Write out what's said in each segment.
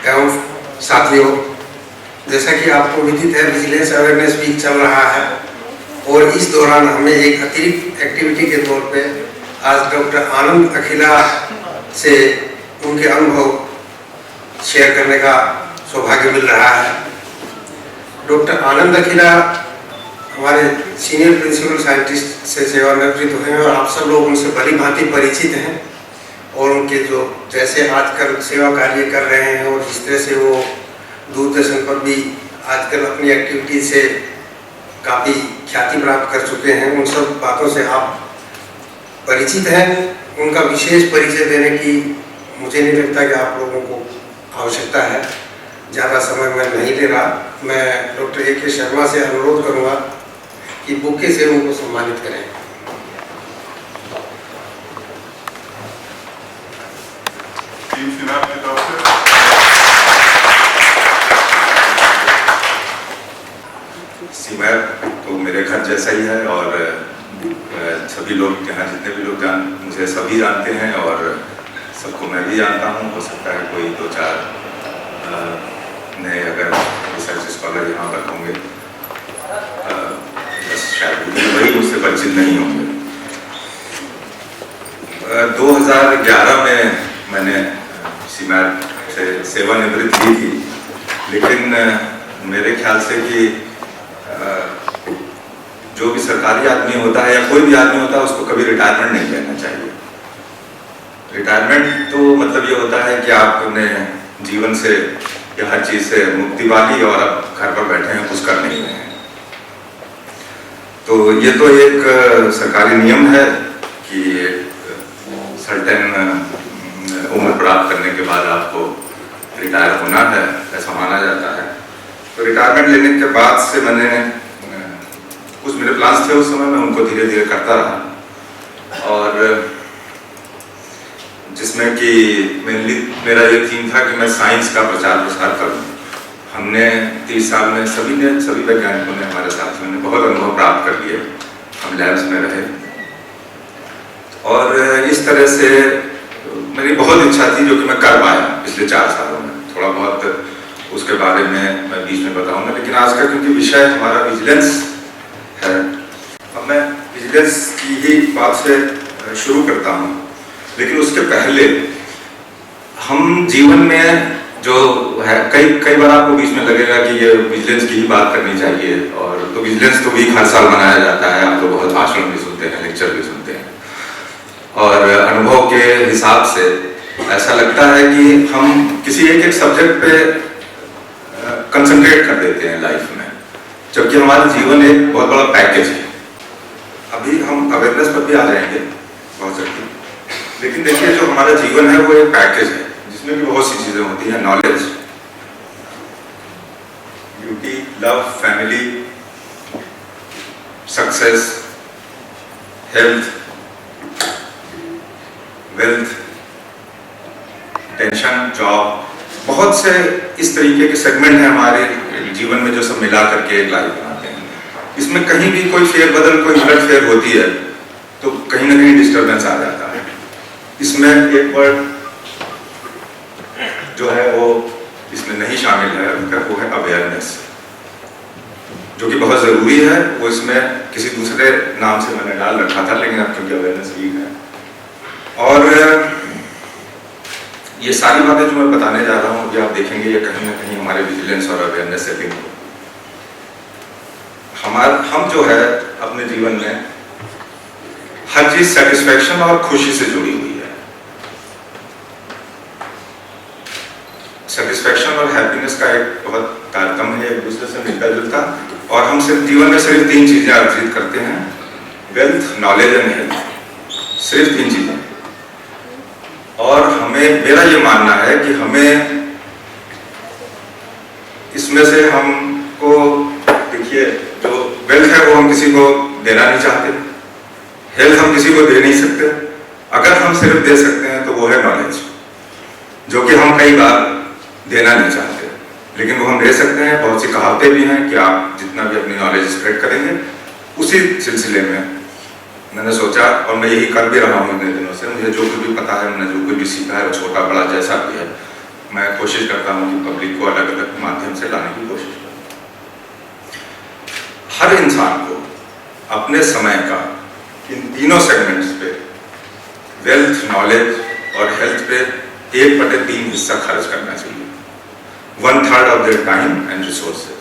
एवं साथियों, जैसा कि आपको विदित है, विजिलेंस अवेयरनेस वीक चल रहा है और इस दौरान हमें एक अतिरिक्त एक्टिविटी के तौर पे आज डॉक्टर आनंद अखिला से उनके अनुभव शेयर करने का सौभाग्य मिल रहा है। डॉक्टर आनंद अखिला हमारे सीनियर प्रिंसिपल साइंटिस्ट से सेवानिवृत्त हुए हैं और आप सब लोग उनसे भली भांति परिचित हैं और उनके जो जैसे आजकल सेवा कार्य कर रहे हैं और जिस तरह से वो दूरदर्शन पर भी आजकल अपनी एक्टिविटी से काफ़ी ख्याति प्राप्त कर चुके हैं, उन सब बातों से आप परिचित हैं। उनका विशेष परिचय देने की मुझे नहीं लगता कि आप लोगों को आवश्यकता है। ज़्यादा समय मैं नहीं ले रहा। मैं डॉक्टर A.K. शर्मा से अनुरोध करूँगा कि बुके से उनको सम्मानित करें। सीमैप तो मेरे घर जैसा ही है और सभी लोग यहाँ जितने भी लोग मुझे सभी जानते हैं और सबको मैं भी जानता हूँ। हो सकता है कोई दो चार नए अगर रिसर्च स्कॉलर यहाँ पर होंगे, बस शायद वही मुझसे परिचित नहीं होंगे। 2011 में मैंने सीमैप से सेवानिवृत्त ली थी, लेकिन मेरे ख्याल से कि जो भी सरकारी आदमी होता है या कोई भी आदमी होता है उसको कभी रिटायरमेंट नहीं लेना चाहिए। रिटायरमेंट तो मतलब ये होता है कि आपने जीवन से या हर चीज से मुक्ति पा ली और अब घर पर बैठे हैं, कुछ कर नहीं रहे हैं। तो ये तो एक सरकारी नियम है कि सर्टेन उम्र प्राप्त करने के बाद आपको रिटायर होना है, ऐसा माना जाता है। तो रिटायरमेंट लेने के बाद से मैंने कुछ मेरे प्लान्स थे उस समय, मैं उनको धीरे धीरे करता रहा और जिसमें कि मेनली मेरा ये थीम था कि मैं साइंस का प्रचार प्रसार करूं। हमने 30 साल में सभी वैज्ञानिकों ने, हमारे साथियों ने बहुत अनुभव प्राप्त कर लिए। हम लैब्स में रहे और इस तरह से मेरी बहुत इच्छा थी जो कि मैं कर पाया पिछले 4 सालों में। थोड़ा बहुत उसके बारे में मैं बीच में बताऊंगा, लेकिन आज का क्योंकि विषय हमारा विजिलेंस है, अब मैं विजिलेंस की ही बात से शुरू करता हूँ। लेकिन उसके पहले हम जीवन में जो है, कई बार आपको बीच में लगेगा कि ये विजिलेंस की ही बात करनी चाहिए, और तो विजिलेंस तो वीक हर साल मनाया जाता है। आप लोग बहुत भाषण भी सुनते हैं, लेक्चर भी सुनते हैं और अनुभव के हिसाब से ऐसा लगता है कि हम किसी एक सब्जेक्ट पे कंसंट्रेट कर देते हैं लाइफ में, जबकि हमारा जीवन एक बहुत बड़ा पैकेज है। अभी हम अवेयरनेस पर भी आ जाएंगे बहुत जल्दी, लेकिन देखिए जो हमारा जीवन है वो एक पैकेज है जिसमें भी बहुत सी चीजें होती हैं। Knowledge, beauty, love, family, success, health, wealth, tension, job, बहुत से इस तरीके के सेगमेंट हैं हमारे जीवन में जो सब मिला करके एक लाइफ बनाते हैं। इसमें कहीं भी कोई फेरबदल, कोई उलट फेर होती है तो कहीं ना कहीं डिस्टर्बेंस आ जाता है। इसमें एक वर्ड जो है वो इसमें नहीं शामिल है, वो है अवेयरनेस, जो कि बहुत जरूरी है। वो इसमें किसी दूसरे नाम से मैंने डाल रखा था, लेकिन अब क्योंकि अवेयरनेस वीक है और ये सारी बातें जो मैं बताने जा रहा हूँ, ये आप देखेंगे ये कहीं ना कहीं हमारे विजिलेंस और अवेयरनेस से लिंक हो। हम जो है अपने जीवन में हर चीज सेटिस्फेक्शन और खुशी से जुड़ी हुई है। सेटिस्फेक्शन और हैप्पीनेस का एक बहुत तारतम्य है, एक दूसरे से मिलता जुलता, और हम सिर्फ जीवन में सिर्फ 3 चीजें अर्जित करते हैं, वेल्थ, नॉलेज एंड हेल्थ। सिर्फ 3 चीजें। और हमें, मेरा ये मानना है कि हमें इसमें से हमको, देखिए जो वेल्थ है वो हम किसी को देना नहीं चाहते, हेल्थ हम किसी को दे नहीं सकते। अगर हम सिर्फ दे सकते हैं तो वो है नॉलेज, जो कि हम कई बार देना नहीं चाहते, लेकिन वो हम दे सकते हैं। बहुत सी कहावतें भी हैं कि आप जितना भी अपनी नॉलेज स्प्रेड करेंगे, उसी सिलसिले में मैंने सोचा, और मैं यही कर भी रहा हूँ इतने दिनों से। मुझे जो कुछ भी पता है, मैंने जो कुछ भी सीखा है, छोटा बड़ा जैसा भी है, मैं कोशिश करता हूँ कि पब्लिक को अलग अलग माध्यम से लाने की कोशिश करूँ। हर इंसान को अपने समय का इन तीनों सेगमेंट्स पे, वेल्थ, नॉलेज और हेल्थ पे 1/3 हिस्सा खर्च करना चाहिए, 1/3 of their time and resources.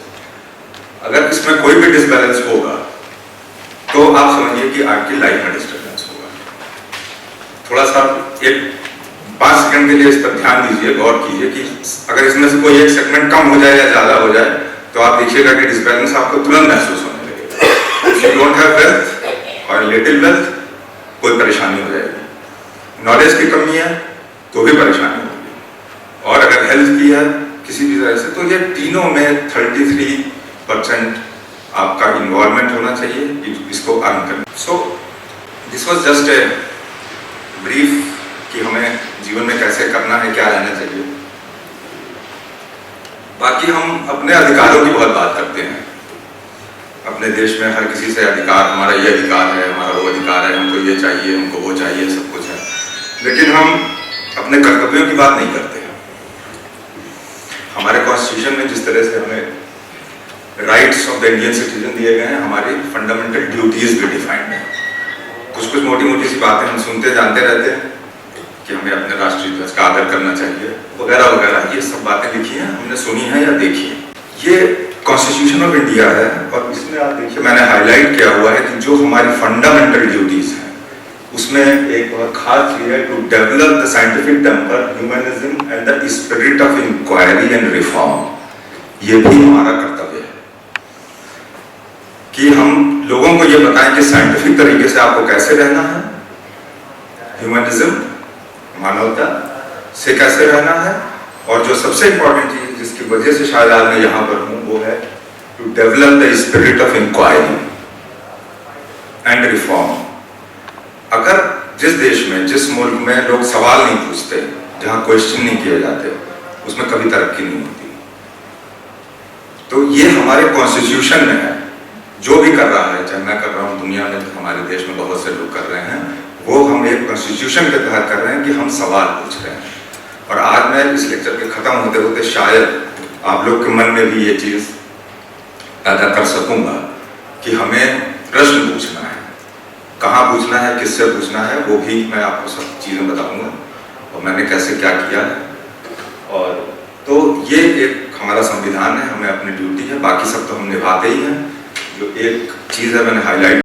अगर इसमें कोई भी डिसबैलेंस होगा तो आप समझिए कि आपकी लाइफ में डिस्टर्बेंस होगा। थोड़ा सा 5 सेकंड के लिए इस पर ध्यान दीजिए, गौर कीजिए कि अगर इसमें से कोई एक सेगमेंट कम हो जाए या ज्यादा हो जाए तो आप देखिएगा कि डिसबैलेंस आपको तुरंत महसूस होने लगेगा। If you don't have wealth और लिटिल वेल्थ, कोई परेशानी हो जाएगी। नॉलेज की कमी है तो भी परेशानी होगी, और अगर हेल्थ की है किसी भी तरह से, तो ये तीनों में 33% आपका इन्वॉल्वमेंट होना चाहिए इसको अर्न करने। So this was just a brief कि हमें जीवन में कैसे करना है, क्या रहना चाहिए। बाकी हम अपने अधिकारों की बहुत बात करते हैं। अपने देश में हर किसी से अधिकार, हमारा ये अधिकार है, हमारा वो अधिकार है, हमको ये चाहिए, हमको वो चाहिए, सब कुछ है, लेकिन हम अपने कर्तव्यों की बात नहीं करते हैं। हमारे कॉन्स्टिट्यूशन में जिस तरह से हमें rights of the Indian citizen दिए गए हैं, हमारी फंडामेंटल ड्यूटीज भी डिफाइंड है। कुछ मोटी मोटी सी बातें हम सुनते जानते रहते हैं कि हमें अपने राष्ट्रीय ध्वज का आदर करना चाहिए वगैरह वगैरह, ये सब बातें लिखी हैं, हमने सुनी है या देखी है। ये कॉन्स्टिट्यूशन ऑफ इंडिया है और इसमें आप देखिए मैंने हाईलाइट किया हुआ है कि जो हमारी फंडामेंटल ड्यूटीज हैं उसमें एक बहुत खास चीज है, to develop the scientific temper, humanism and the spirit of inquiry and reform. ये भी हमारा कर्तव्य है कि हम लोगों को ये बताएं कि साइंटिफिक तरीके से आपको कैसे रहना है, ह्यूमनिज्म, मानवता से कैसे रहना है, और जो सबसे इंपॉर्टेंट चीज जिसकी वजह से शायद आज मैं यहां पर हूं वो है to develop the spirit of inquiry and reform. अगर जिस देश में, जिस मुल्क में लोग सवाल नहीं पूछते, जहां क्वेश्चन नहीं किए जाते, उसमें कभी तरक्की नहीं होती। तो ये हमारे कॉन्स्टिट्यूशन में है। जो भी कर रहा है, चाहे मैं कर रहा हूं, दुनिया में तो हमारे देश में बहुत से लोग कर रहे हैं, वो हम एक कॉन्स्टिट्यूशन के तहत कर रहे हैं कि हम सवाल पूछ रहे हैं। और आज मैं इस लेक्चर के खत्म होते होते शायद आप लोग के मन में भी ये चीज पैदा कर सकूंगा कि हमें प्रश्न पूछना है, कहाँ पूछना है, किससे पूछना है, वो भी मैं आपको सब चीजें बताऊंगा और मैंने कैसे क्या किया है। और तो ये एक हमारा संविधान है, हमें अपनी ड्यूटी है, बाकी सब तो हम निभाते ही हैं। जो एक चीज है मैंने हाईलाइट